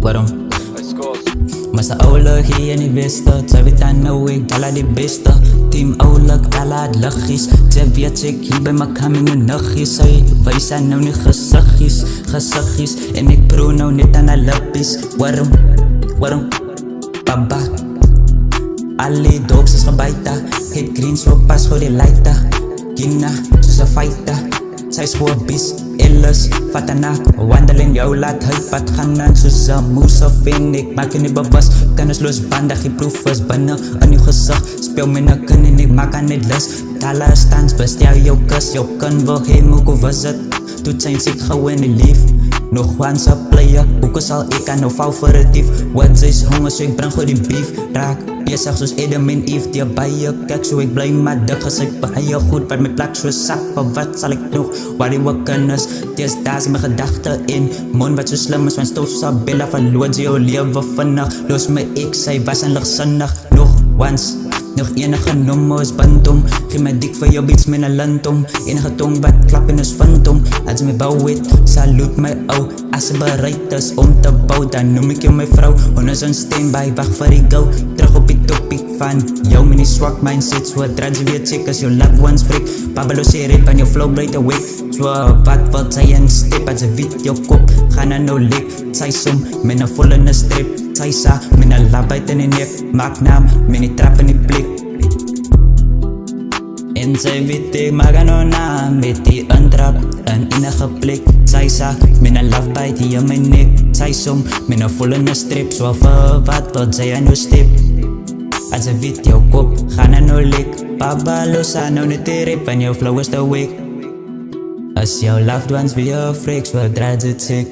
Waarom? Maar ze ouwelijk hier in die beste. Zij weet aan nou ik dala die beste. Team ouwelijk, alla het luchtjes. Zij weet ik hier bij me coming in nachtjes. Wij zijn nou niet gezichtjes. En ik proe nou net aan de lappies. Waarom? Baba. Alle dogs is gebaita. Hit green zo pas voor die lighter. Gina, soos een fighter. Sy is gewoon bies, illus, vat na wandelen jou laat huipad gaan aan soos een moes of en ek maak jy nie bewus. Kennisloos bandig, die proef is binne in jou gesig. Speel my na kin en ek maak aan net lus. Tala stans, bestel jou kus, jou kin wil heen, ook of is het. Toet zijn ziek gewoon die lief. Nog once a player, ook sal ek aan nou val vir het dief. Wat is honger, so ek bring goed die beef. Raak, bezig soos Adam en Eve, die by jou kyk, so ek bly maar dik. As ek baie goed, wat my plak so sak, van wat sal ek nog, waar die wakken is. Dees daar is my gedachte in, mond wat so slim is, mijn stof sal bella, verloot jou lewe vinnig. Los my ek, sy was en lichtsinnig, nog once. Nog enige nummer is bandom. Geef my dik vir jou beats met een landom. Enige tong wat klap en is phantom. Als my bouw het, salute my ou. As sy bereid is om te bouw, dan noem ek jou my vrou. Hon is een standby, wacht vir die gauw. Terug op die topic van jou met die swak mindset. So draad jy weer check as jou loved ones break. Pablo sê rap en jou flow break awake. So wat wil sy in step, as sy weet jou kop gaan na nou lek. Sy som met een vol in een strip. Sy sa met een lab uit in die nek. Maak naam met die trap in die blik. En sy weet ek maak aan haar naam met die intrap in enige plek. Sy sa met een love bite hier in my nek. Sy som met een vol in een strip. So vir wat wil sy aan jou step. As sy weet jou kop gaan na nou lek. Baba los aan nou net die rap en jou flow is te weak. As jou loved ones weer freaks, wat draad het sick.